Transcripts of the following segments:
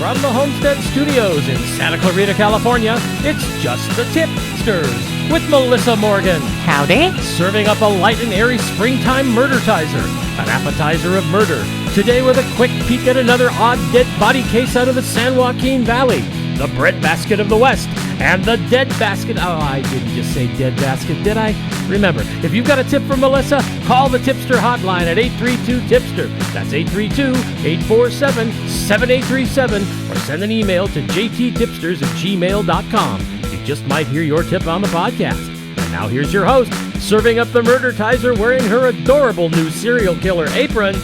From the Homestead Studios in Santa Clarita, California, it's Just the Tip-Sters with Melissa Morgan. Howdy. Serving up a light and airy springtime murdertizer, an appetizer of murder. Today with a quick peek at another odd dead body case out of the San Joaquin Valley, the breadbasket of the West, and the dead basket. Oh, I didn't just say dead basket, did I? Remember, if you've got a tip for Melissa, call the Tipster hotline at 832-TIPSTER. That's 832-847-7837, or send an email to jttipsters@gmail.com. You just might hear your tip on the podcast. And now here's your host, serving up the murdertizer wearing her adorable new serial killer apron,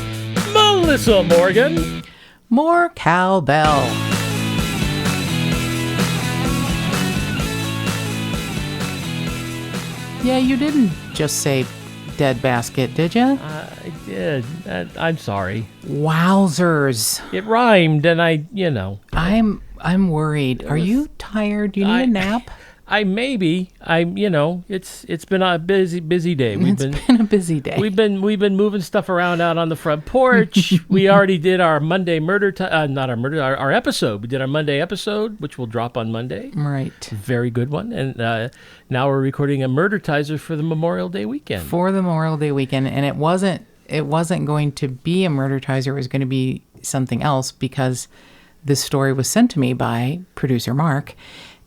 Melissa Morgan. More cowbell. Yeah, you didn't just say dead basket, did you? I did. I'm sorry. Wowzers. It rhymed, and I'm worried. Are you tired? Do you need a nap? It's been a busy day. It's been a busy day. We've been moving stuff around out on the front porch. We already did our Monday our episode. We did our Monday episode, which will drop on Monday. Right. Very good one. And now we're recording a murdertizer for the Memorial Day weekend. For the Memorial Day weekend, and it wasn't going to be a murdertizer. It was going to be something else because this story was sent to me by producer Mark.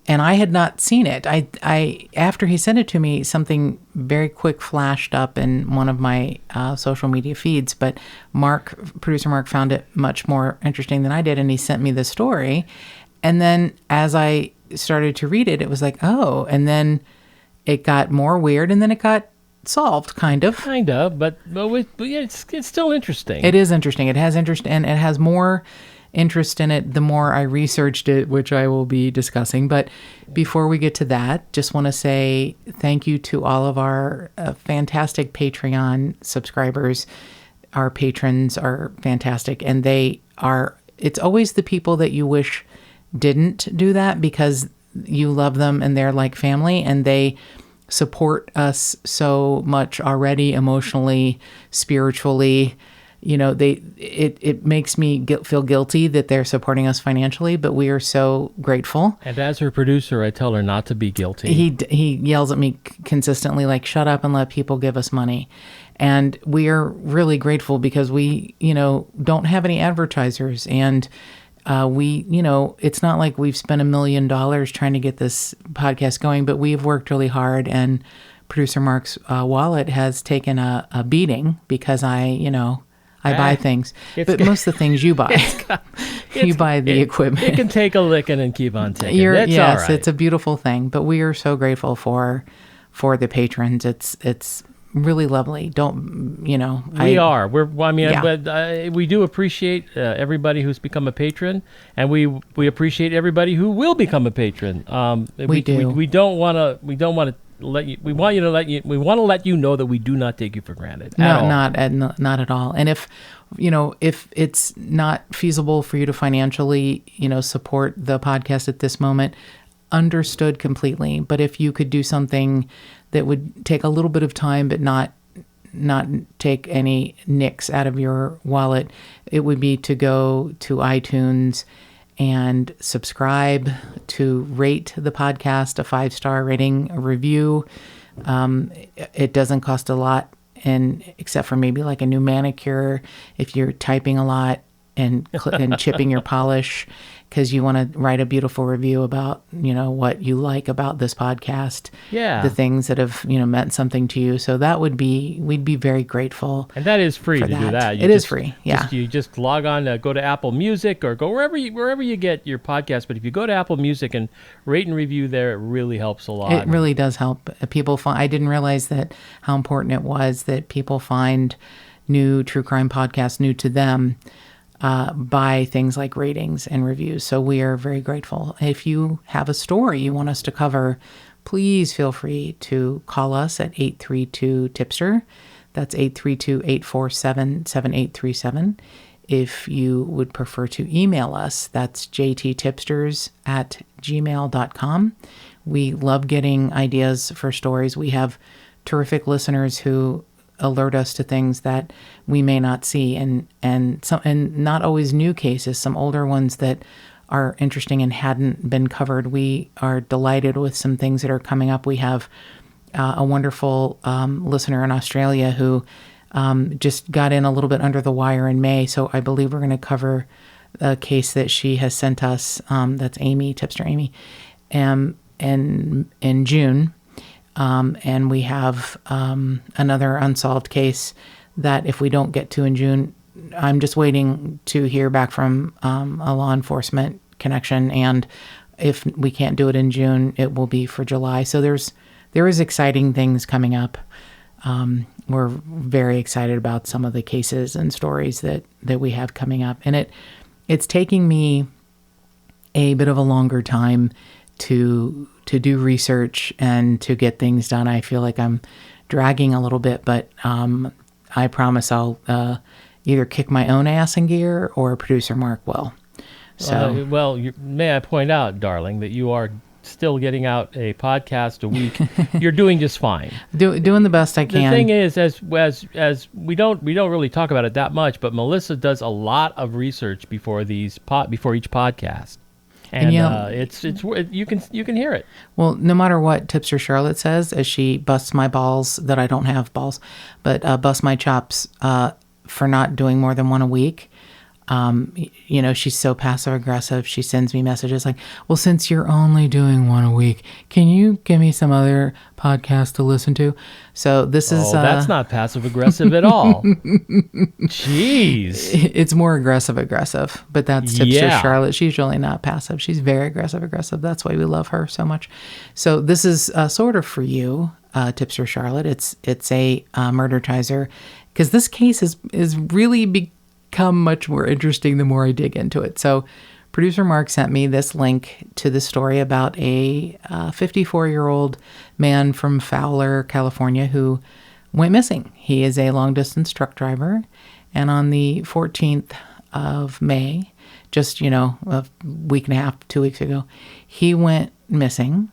And I had not seen it. I after he sent it to me, something very quick flashed up in one of my social media feeds. But producer Mark, found it much more interesting than I did, and he sent me the story. And then as I started to read it, it was like, oh. And then it got more weird, and then it got solved, kind of. But it's still interesting. It is interesting. It has interest, and it has more interest in it the more I researched it, which I will be discussing. But before we get to that, just want to say thank you to all of our fantastic Patreon subscribers. Our patrons are fantastic, and it's always the people that you wish didn't do that because you love them and they're like family, and they support us so much already, emotionally, spiritually. It makes me feel guilty that they're supporting us financially, but we are so grateful. And as her producer, I tell her not to be guilty. He yells at me consistently, like, shut up and let people give us money. And we are really grateful because we, don't have any advertisers. And it's not like we've spent $1 million trying to get this podcast going, but we've worked really hard. And producer Mark's wallet has taken a beating because I buy things, but most of the things you buy, you buy the equipment. It can take a licking and keep on taking. Yes, all right. It's a beautiful thing, but we are so grateful for the patrons. It's really lovely. We are. We do appreciate everybody who's become a patron, and we appreciate everybody who will become a patron. We do. We don't want to. We want to let you know that we do not take you for granted. Not at all. And if it's not feasible for you to financially, support the podcast at this moment, understood completely. But if you could do something that would take a little bit of time, but not take any nicks out of your wallet, it would be to go to iTunes and subscribe, to rate the podcast, a 5-star rating, a review. It doesn't cost a lot, and except for maybe like a new manicure if you're typing a lot and chipping your polish because you want to write a beautiful review about what you like about this podcast, the things that have weant something to you. So we'd be very grateful. And that is free to do that. It is free. Yeah, you just log on, go to Apple Music or go wherever you get your podcast. But if you go to Apple Music and rate and review there, it really helps a lot. It really does help. I didn't realize how important it was that people find new true crime podcasts new to them. By things like ratings and reviews. So we are very grateful. If you have a story you want us to cover, please feel free to call us at 832-TIPSTER. That's 832-847-7837. If you would prefer to email us, that's jttipsters@gmail.com. We love getting ideas for stories. We have terrific listeners who alert us to things that we may not see, and not always new cases, some older ones that are interesting and hadn't been covered. We are delighted with some things that are coming up. We have a wonderful listener in Australia who just got in a little bit under the wire in May. So I believe we're going to cover a case that she has sent us. That's Amy, Tipster Amy, in June. And we have another unsolved case that if we don't get to in June, I'm just waiting to hear back from a law enforcement connection. And if we can't do it in June, it will be for July. So there is exciting things coming up. We're very excited about some of the cases and stories that we have coming up. And it's taking me a bit of a longer time to do research and to get things done. I feel like I'm dragging a little bit, but I promise I'll either kick my own ass in gear or producer Mark will. So, may I point out, darling, that you are still getting out a podcast a week. You're doing just fine. Doing the best I can. The thing is, as we don't really talk about it that much, but Melissa does a lot of research before each podcast. And it's you can hear it. Well, no matter what Tipster Charlotte says, as she busts my balls that I don't have balls, but busts my chops for not doing more than one a week. She's so passive aggressive. She sends me messages like, well, since you're only doing one a week, can you give me some other podcast to listen to? So this is... that's not passive aggressive at all. Jeez. It's more aggressive, but that's Tipster Charlotte. She's really not passive. She's very aggressive. That's why we love her so much. So this is sort of for you, Tipster Charlotte. It's a Murdertizer, because this case is really become much more interesting the more I dig into it. So producer Mark sent me this link to the story about a 54-year-old man from Fowler, California, who went missing. He is a long-distance truck driver, and on the 14th of May, just, a week and a half, 2 weeks ago, he went missing.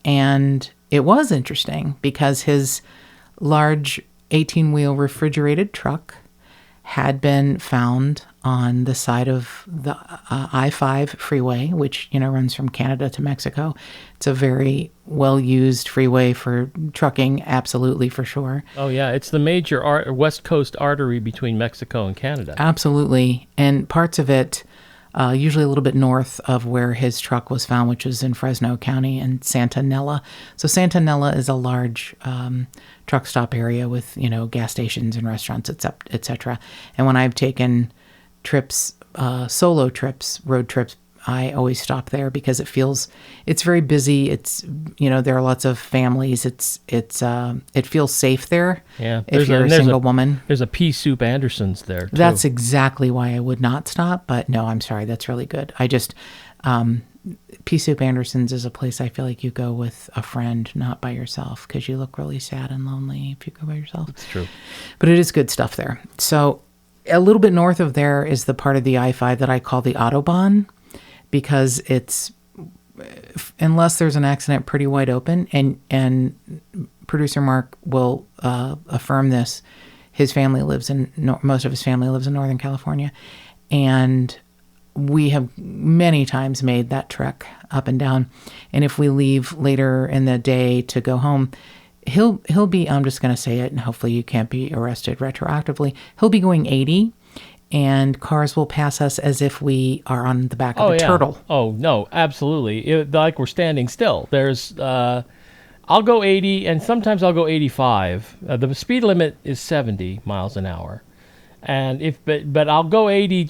And it was interesting because his large 18-wheel refrigerated truck had been found on the side of the I-5 freeway, which, runs from Canada to Mexico. It's a very well-used freeway for trucking, absolutely, for sure. Oh, yeah. It's the major West Coast artery between Mexico and Canada. Absolutely. And parts of it, usually a little bit north of where his truck was found, which is in Fresno County and Santa Nella. So Santa Nella is a large truck stop area with, gas stations and restaurants, et cetera. And when I've taken trips, solo trips, road trips, I always stop there because it's very busy. It's, there are lots of families. It feels safe there. Yeah. If you're a single woman. There's a Pea Soup Anderson's there too. That's exactly why I would not stop. But no, I'm sorry. That's really good. I just, Pea Soup Anderson's is a place I feel like you go with a friend, not by yourself, because you look really sad and lonely if you go by yourself. It's true. But it is good stuff there. So a little bit north of there is the part of the I-5 that I call the Autobahn, because it's, unless there's an accident, pretty wide open. And producer Mark will affirm this. His family lives most of his family lives in Northern California. And we have many times made that trek up and down. And if we leave later in the day to go home, he'll be, I'm just going to say it, and hopefully you can't be arrested retroactively. He'll be going 80. And cars will pass us as if we are on the back of a turtle. Oh, no, absolutely. Like we're standing still. There's, I'll go 80, and sometimes I'll go 85. The speed limit is 70 miles an hour. And but I'll go 80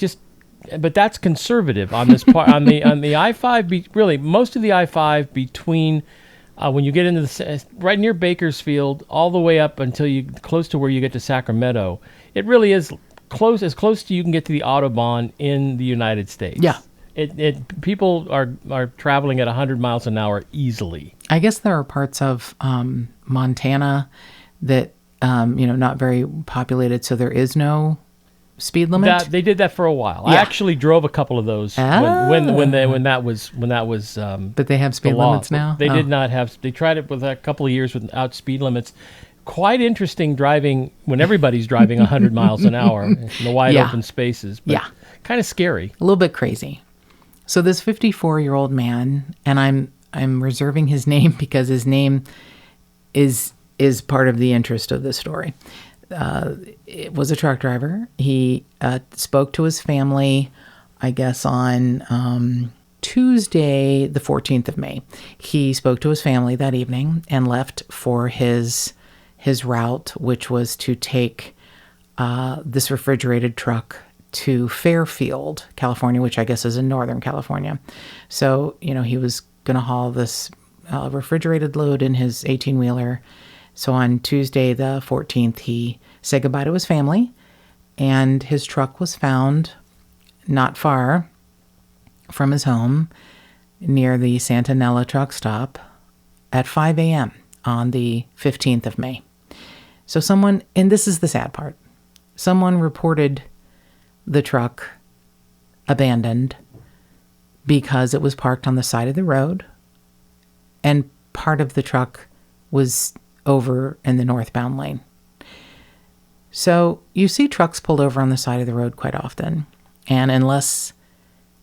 but that's conservative on this part. on the I-5, really, most of the I-5 between, when you get into right near Bakersfield, all the way up until you close to where you get to Sacramento, it really is as close to you can get to the Autobahn in the United States. Yeah. People are traveling at 100 miles an hour easily. I guess there are parts of Montana that not very populated, so there is no speed limit. They did that for a while. Yeah. I actually drove a couple of those when that was. But they have speed limits now. They did not have. They tried it with a couple of years without speed limits. Quite interesting driving when everybody's driving 100 miles an hour in the wide open spaces. But kind of scary. A little bit crazy. So this 54-year-old man, and I'm reserving his name because his name is part of the interest of this story. It was a truck driver. He spoke to his family, I guess, on Tuesday, the 14th of May. He spoke to his family that evening and left for his route, which was to take this refrigerated truck to Fairfield, California, which I guess is in Northern California. So, he was going to haul this refrigerated load in his 18-wheeler. So on Tuesday, the 14th, he said goodbye to his family, and his truck was found not far from his home near the Santanella truck stop at 5 a.m. on the 15th of May. So someone, and this is the sad part, someone reported the truck abandoned because it was parked on the side of the road and part of the truck was over in the northbound lane. So you see trucks pulled over on the side of the road quite often. And unless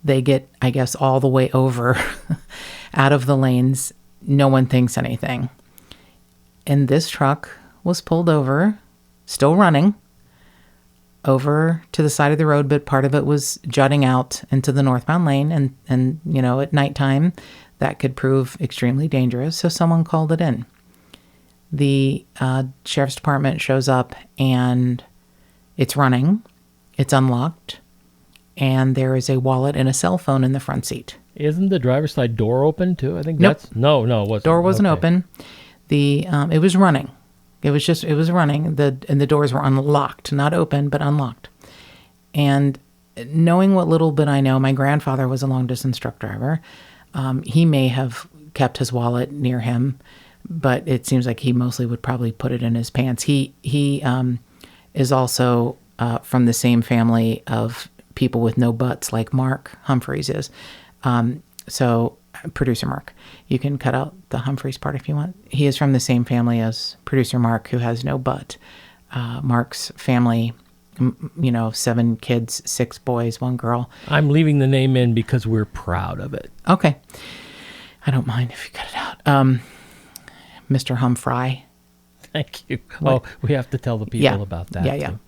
they get, I guess, all the way over out of the lanes, no one thinks anything. And this truck was pulled over, still running, over to the side of the road, but part of it was jutting out into the northbound lane. And at nighttime, that could prove extremely dangerous. So someone called it in. The sheriff's department shows up and it's running, it's unlocked, and there is a wallet and a cell phone in the front seat. Isn't the driver's side door open too? I think Nope. No, it wasn't. Door wasn't Okay. open. It was running. It was running. And the doors were unlocked, not open, but unlocked. And knowing what little bit I know, my grandfather was a long distance truck driver. He may have kept his wallet near him, but it seems like he mostly would probably put it in his pants. He is also from the same family of people with no butts, like Mark Humphreys is. So producer Mark, you can cut out the Humphreys part if you want. He is from the same family as producer Mark, who has no butt. Mark's family, 7 kids, 6 boys, 1 girl. I'm leaving the name in because we're proud of it. Okay. I don't mind if you cut it out. Mr. Humphrey. Thank you. What? Oh, we have to tell the people about that. Yeah. too.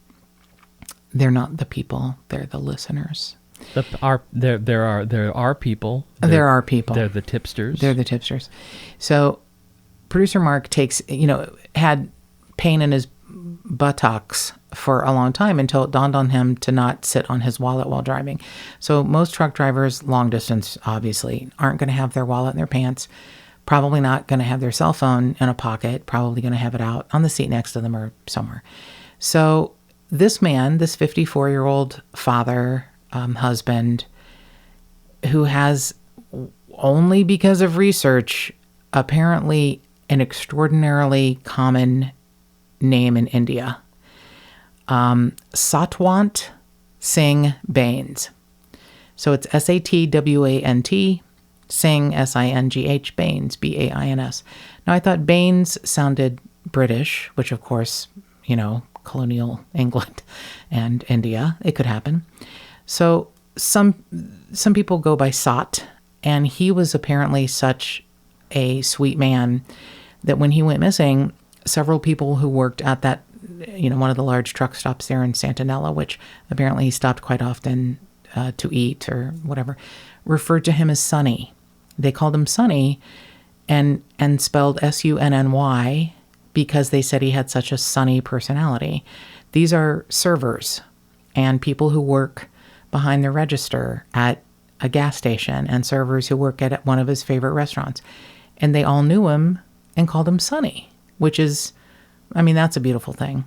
They're not the people. They're the listeners. There are people. There are people. They're the Tip-Sters. They're the Tip-Sters. So producer Mark had pain in his buttocks for a long time until it dawned on him to not sit on his wallet while driving. So most truck drivers, long distance, obviously, aren't going to have their wallet in their pants, probably not going to have their cell phone in a pocket, probably going to have it out on the seat next to them or somewhere. So this man, this 54-year-old father, husband, who has, only because of research, apparently an extraordinarily common name in India. Satwant Singh Bains. So it's Satwant, Singh, Singh, Bains, Bains. Now I thought Bains sounded British, which of course, colonial England and India, it could happen. So some people go by Sat, and he was apparently such a sweet man that when he went missing, several people who worked at that, one of the large truck stops there in Santanella, which apparently he stopped quite often to eat or whatever, referred to him as Sonny. They called him Sonny and spelled Sunny because they said he had such a sunny personality. These are servers and people who work behind the register at a gas station and servers who work at one of his favorite restaurants. And they all knew him and called him Sonny, which is, that's a beautiful thing.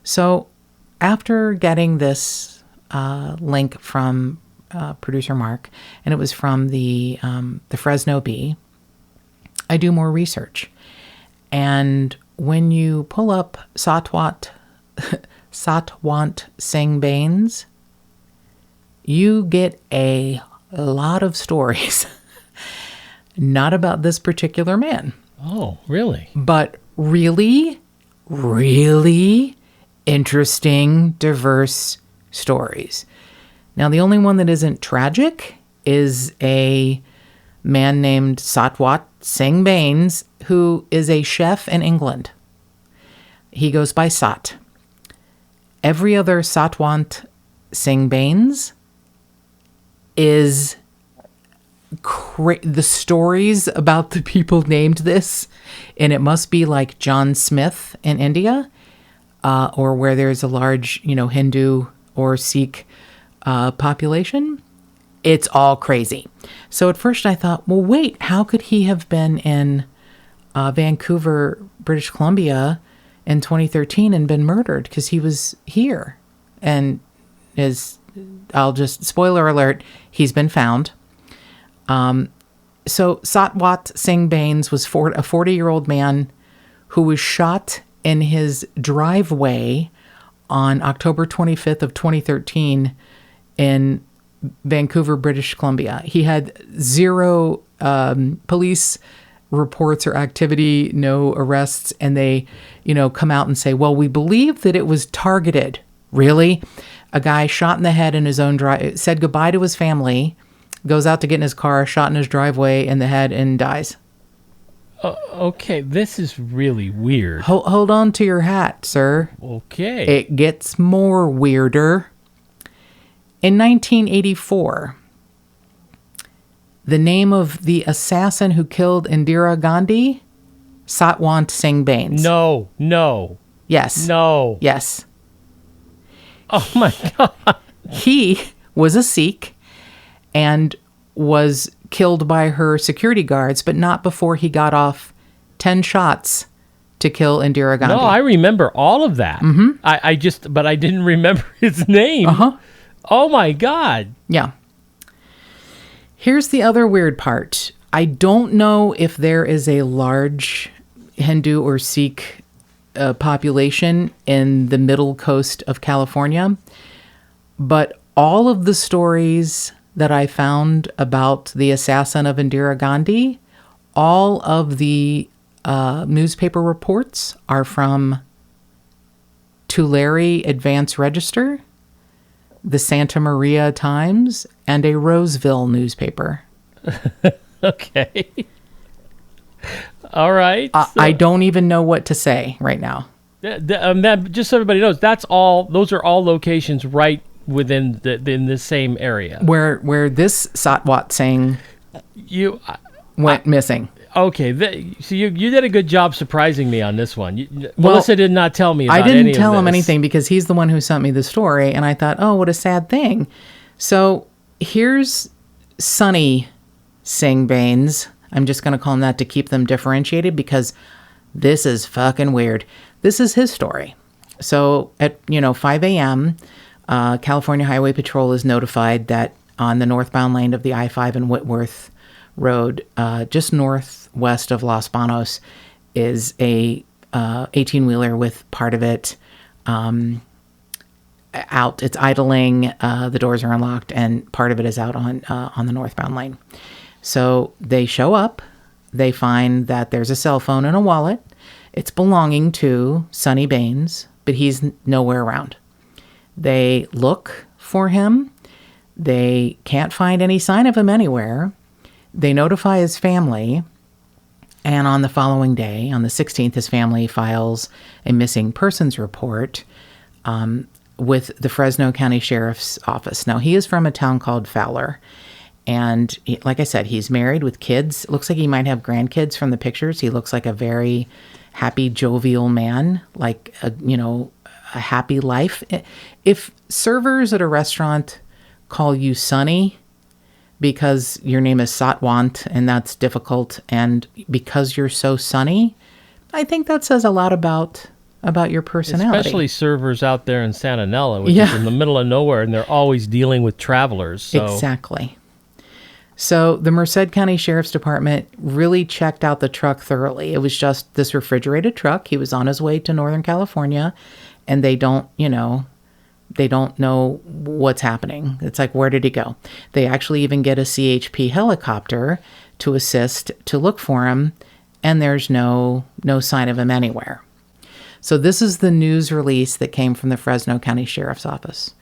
So after getting this link from producer Mark, and it was from the Fresno Bee, I do more research. And when you pull up Satwant Singh Bains, you get a lot of stories. Not about this particular man. Oh, really? But really, really interesting, diverse stories. Now, the only one that isn't tragic is a man named Satwant Singh Bains, who is a chef in England. He goes by Sat. Every other Satwant Singh Bains is the stories about the people named this, and it must be like John Smith in India, or where there's a large, Hindu or Sikh population. It's all crazy. So at first I thought, well, wait, how could he have been in Vancouver, British Columbia in 2013 and been murdered? Because he was here. And spoiler alert, he's been found. So Satwant Singh Bains was a 40-year-old man who was shot in his driveway on October 25th of 2013 in Vancouver, British Columbia. He had zero police reports or activity, no arrests, and they, come out and say, well, we believe that it was targeted. Really? A guy shot in the head in his own drive, said goodbye to his family, goes out to get in his car, shot in his driveway in the head, and dies. Okay, this is really weird. Hold on to your hat, sir. Okay. It gets more weirder. In 1984, the name of the assassin who killed Indira Gandhi, Satwant Singh Bains. No. Yes. No. Yes. Oh my God. He was a Sikh and was killed by her security guards, but not before he got off 10 shots to kill Indira Gandhi. No, I remember all of that. Mm-hmm. But I didn't remember his name. Uh-huh. Oh my God. Yeah. Here's the other weird part. I don't know if there is a large Hindu or Sikh population in the middle coast of California, but all of the stories that I found about the assassin of Indira Gandhi, all of the newspaper reports are from Tulare Advance Register, the Santa Maria Times, and a Roseville newspaper. Okay. All right. I don't even know what to say right now. Just so everybody knows, those are all locations right within the same area. Where this Satwant Singh went missing. Okay, so you did a good job surprising me on this one. Melissa did not tell me about any of this. I didn't tell him anything because he's the one who sent me the story, and I thought, oh, what a sad thing. So here's Sonny Singh Bains. I'm just going to call him that to keep them differentiated because this is fucking weird. This is his story. So at 5 a.m., California Highway Patrol is notified that on the northbound lane of the I-5 and Whitworth Road, just northwest of Los Banos, is a 18-wheeler with part of it out. It's idling. The doors are unlocked, and part of it is out on the northbound lane. So they show up. They find that there's a cell phone and a wallet. It's belonging to Sonny Bains, but he's nowhere around. They look for him. They can't find any sign of him anywhere. They notify his family, and on the following day, on the 16th, his family files a missing persons report with the Fresno County Sheriff's Office. Now, he is from a town called Fowler, and like I said, he's married with kids. It looks like he might have grandkids from the pictures. He looks like a very happy, jovial man, like a happy life. If servers at a restaurant call you Sonny because your name is Satwant and that's difficult, and because you're so sunny, I think that says a lot about your personality. Especially servers out there in Santa Nella, which is in the middle of nowhere, and they're always dealing with travelers. So. Exactly. So the Merced County Sheriff's Department really checked out the truck thoroughly. It was just this refrigerated truck. He was on his way to Northern California, and they don't know what's happening. It's like, where did he go? They actually even get a CHP helicopter to assist to look for him, and there's no sign of him anywhere. So this is the news release that came from the Fresno County Sheriff's Office.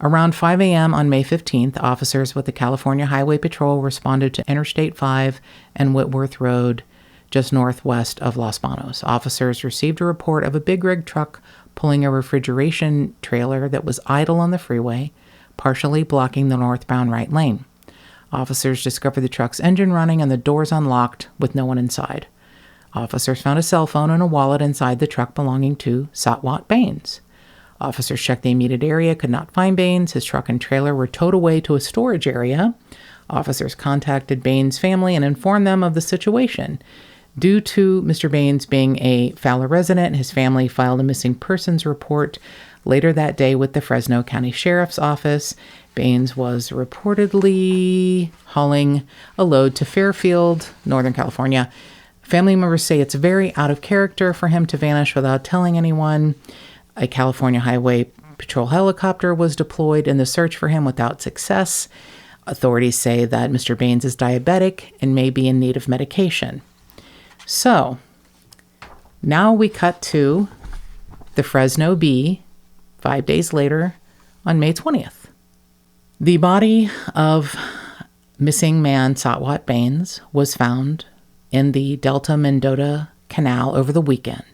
Around 5 a.m. on May 15th, officers with the California Highway Patrol responded to Interstate 5 and Whitworth Road, just northwest of Los Banos. Officers received a report of a big rig truck pulling a refrigeration trailer that was idle on the freeway, partially blocking the northbound right lane. Officers discovered the truck's engine running and the doors unlocked with no one inside. Officers found a cell phone and a wallet inside the truck belonging to Satwant Baines. Officers checked the immediate area, could not find Baines. His truck and trailer were towed away to a storage area. Officers contacted Baines' family and informed them of the situation. Due to Mr. Baines being a Fowler resident, his family filed a missing persons report later that day with the Fresno County Sheriff's Office. Baines was reportedly hauling a load to Fairfield, Northern California. Family members say it's very out of character for him to vanish without telling anyone. A California Highway Patrol helicopter was deployed in the search for him without success. Authorities say that Mr. Baines is diabetic and may be in need of medication. So, now we cut to the Fresno Bee 5 days later on May 20th. The body of missing man Satwant Baines was found in the Delta Mendota Canal over the weekend.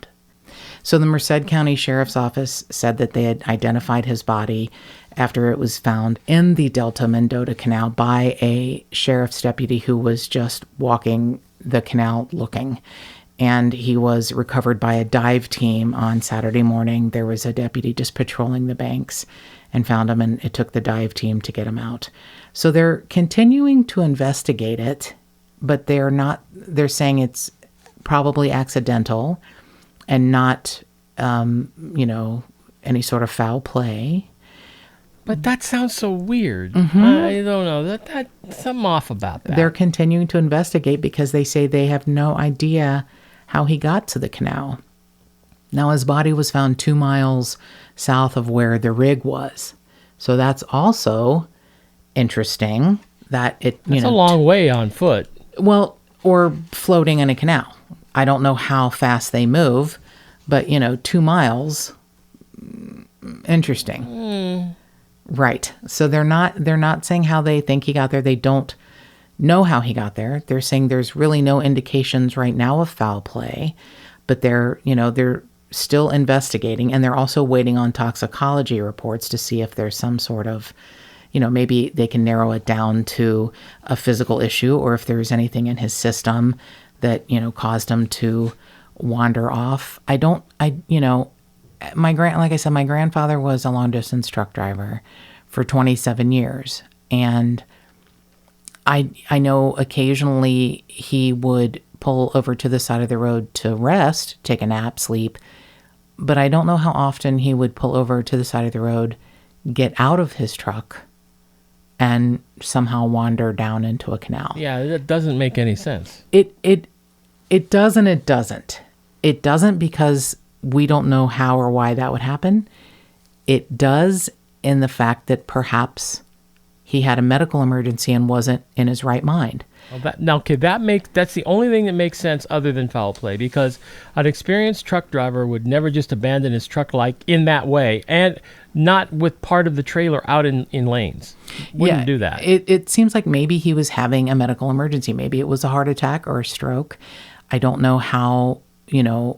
So the Merced County Sheriff's Office said that they had identified his body after it was found in the Delta Mendota Canal by a sheriff's deputy who was just walking the canal looking. And he was recovered by a dive team on Saturday morning. There was a deputy just patrolling the banks and found him, and it took the dive team to get him out. So they're continuing to investigate it, but they're saying it's probably accidental and not, any sort of foul play. But that sounds so weird. Mm-hmm. I don't know. That something off about that. They're continuing to investigate because they say they have no idea how he got to the canal. Now, his body was found 2 miles south of where the rig was. So that's also interesting that That's a long way on foot. Well, or floating in a canal. I don't know how fast they move, but 2 miles, interesting. Right. So they're not saying how they think he got there. They don't know how he got there. They're saying there's really no indications right now of foul play, but they're still investigating, and they're also waiting on toxicology reports to see if there's some sort of, maybe they can narrow it down to a physical issue, or if there's anything in his system that, caused him to wander off. Like I said, my grandfather was a long distance truck driver for 27 years. And I know occasionally he would pull over to the side of the road to rest, take a nap, sleep. But I don't know how often he would pull over to the side of the road, get out of his truck, and somehow wander down into a canal. Yeah, that doesn't make any sense. It doesn't. It doesn't because we don't know how or why that would happen. It does in the fact that perhaps he had a medical emergency and wasn't in his right mind. Well, that's the only thing that makes sense other than foul play, because an experienced truck driver would never just abandon his truck like in that way, and not with part of the trailer out in lanes. Wouldn't do that. It seems like maybe he was having a medical emergency. Maybe it was a heart attack or a stroke. I don't know how, I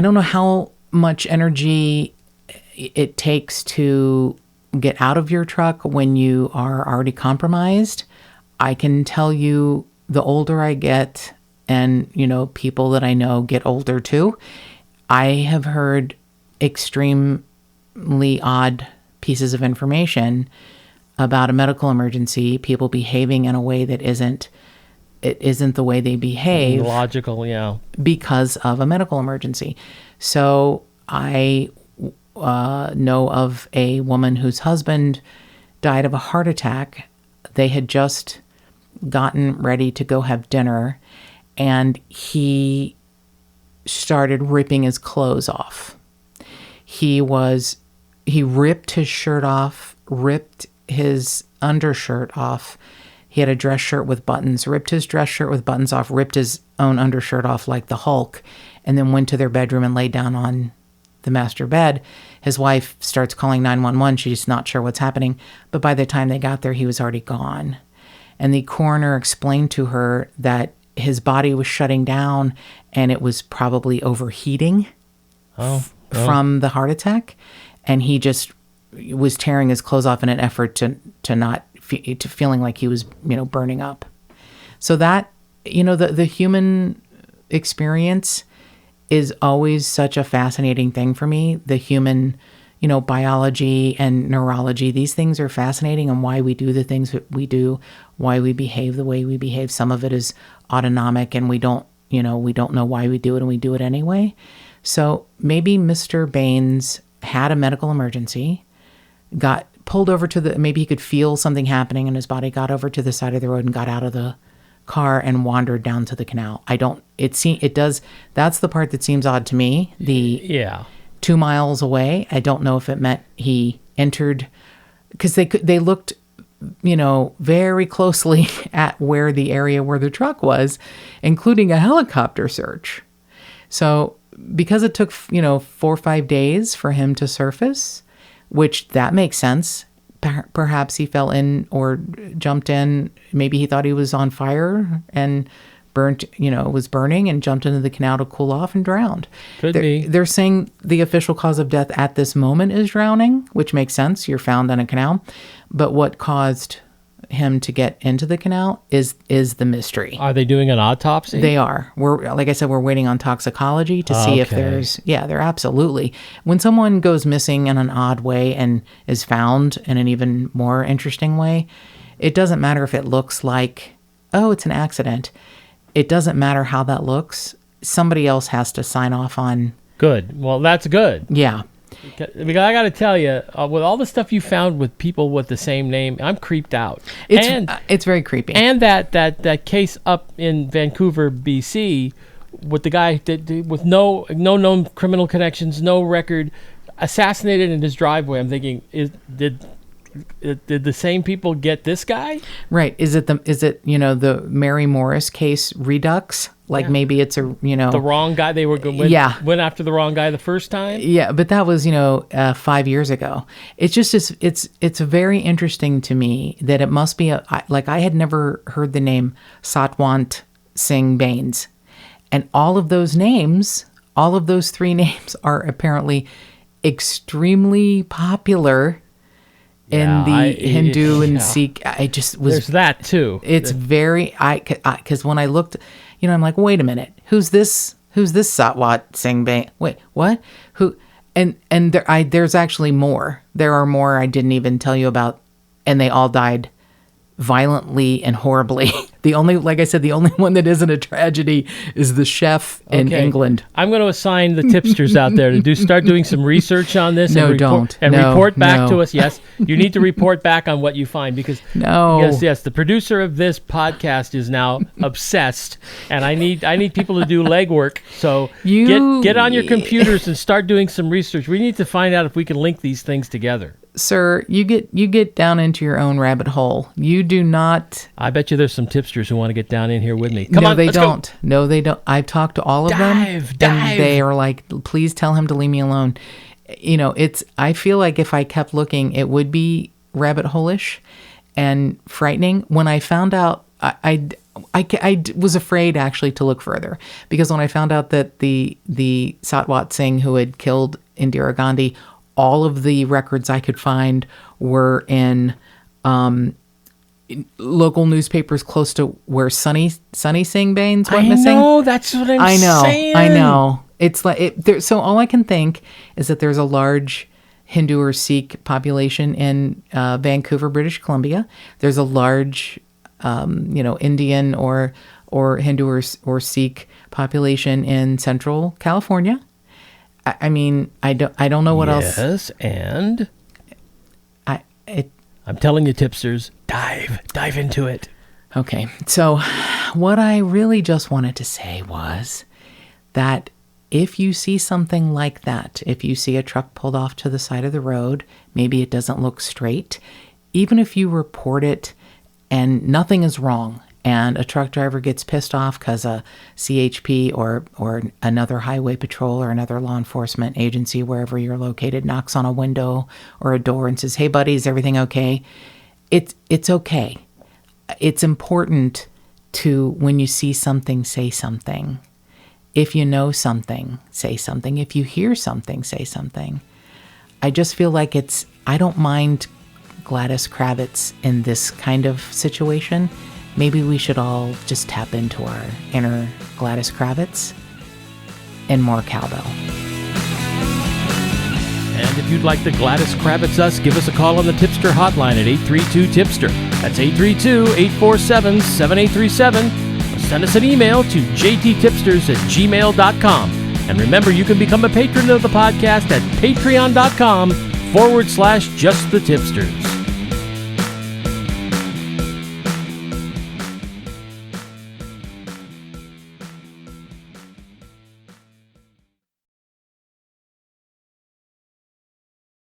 don't know how much energy it takes to get out of your truck when you are already compromised. I can tell you, the older I get, and, people that I know get older too, I have heard extremely odd pieces of information about a medical emergency, people behaving in a way that isn't the way they behave. Logical, yeah. Because of a medical emergency. So I know of a woman whose husband died of a heart attack. They had just gotten ready to go have dinner, and he started ripping his clothes off. He ripped his shirt off, ripped his undershirt off. He had a dress shirt with buttons, ripped his dress shirt with buttons off, ripped his own undershirt off like the Hulk, and then went to their bedroom and laid down on the master bed. His wife starts calling 911. She's not sure what's happening. But by the time they got there, he was already gone. And the coroner explained to her that his body was shutting down and it was probably overheating from the heart attack. And he just was tearing his clothes off in an effort to feeling like he was, burning up. So that, the human experience is always such a fascinating thing for me. The human, biology and neurology, these things are fascinating, and why we do the things that we do, why we behave the way we behave. Some of it is autonomic and we don't know why we do it, and we do it anyway. So maybe Mr. Baines had a medical emergency, got pulled over maybe he could feel something happening in his body, got over to the side of the road and got out of the car and wandered down to the canal. That's the part that seems odd to me. 2 miles away. I don't know if it meant he entered, because they looked, very closely at where the area where the truck was, including a helicopter search. So because it took, 4 or 5 days for him to surface, which that makes sense. Perhaps he fell in or jumped in. Maybe he thought he was on fire and was burning and jumped into the canal to cool off and drowned. Could be. They're saying the official cause of death at this moment is drowning, which makes sense. You're found in a canal. But what caused him to get into the canal is the mystery. Are they doing an autopsy? They are. Like I said, we're waiting on toxicology to see if there's... Yeah, they're absolutely. When someone goes missing in an odd way and is found in an even more interesting way, it doesn't matter if it looks like, it's an accident. It doesn't matter how that looks. Somebody else has to sign off on... Good. Well, that's good. Yeah. I got to tell you, with all the stuff you found with people with the same name, I'm creeped out. It's very creepy. And that case up in Vancouver, BC, with the guy with no known criminal connections, no record, assassinated in his driveway. I'm thinking, did the same people get this guy? Right. Is it the Mary Morris case redux? Like maybe it's the wrong guy. They were went after the wrong guy the first time. Yeah, but that was 5 years ago. It's just it's very interesting to me that it must be I had never heard the name Satwant Singh Baines, and all of those 3 names are apparently extremely popular in the Hindu and Sikh. I just was. There's that too. It's very because when I looked. I'm like, wait a minute, who's this Satwant Singh Baines? Wait, what? Who? And there's actually more. There are more I didn't even tell you about, and they all died violently and horribly. The only one that isn't a tragedy is the chef in England. I'm going to assign the tipsters out there to start doing some research on this. Report back to us. Yes, you need to report back on what you find, because yes, the producer of this podcast is now obsessed, and I need people to do legwork. So get on your computers and start doing some research. We need to find out if we can link these things together. Sir, you get down into your own rabbit hole. You do not. I bet you there's some tipsters who want to get down in here with me. No, they don't. No, they don't. I've talked to all of them, and they are like, please tell him to leave me alone. I feel like if I kept looking, it would be rabbit hole-ish and frightening. When I found out, I was afraid actually to look further, because when I found out that the Satwant Singh who had killed Indira Gandhi, all of the records I could find were in local newspapers close to where Sunny Singh Baines went missing. I know, that's what I'm saying. I know. It's like so all I can think is that there's a large Hindu or Sikh population in Vancouver, British Columbia. There's a large Indian or Hindu or Sikh population in Central California. I mean, I don't know what else. Yes, and I'm telling you, tipsters, dive into it. Okay, so what I really just wanted to say was that if you see something like that, if you see a truck pulled off to the side of the road, maybe it doesn't look straight, even if you report it and nothing is wrong, and a truck driver gets pissed off because a CHP or another highway patrol or another law enforcement agency, wherever you're located, knocks on a window or a door and says, "Hey, buddy, is everything okay?" It's okay. It's important to, when you see something, say something. If you know something, say something. If you hear something, say something. I just feel like I don't mind Gladys Kravitz in this kind of situation. Maybe we should all just tap into our inner Gladys Kravitz and more cowbell. And if you'd like to Gladys Kravitz us, give us a call on the Tipster hotline at 832-TIPSTER. That's 832-847-7837. Or send us an email to jttipsters@gmail.com. And remember, you can become a patron of the podcast at patreon.com/justthetipsters.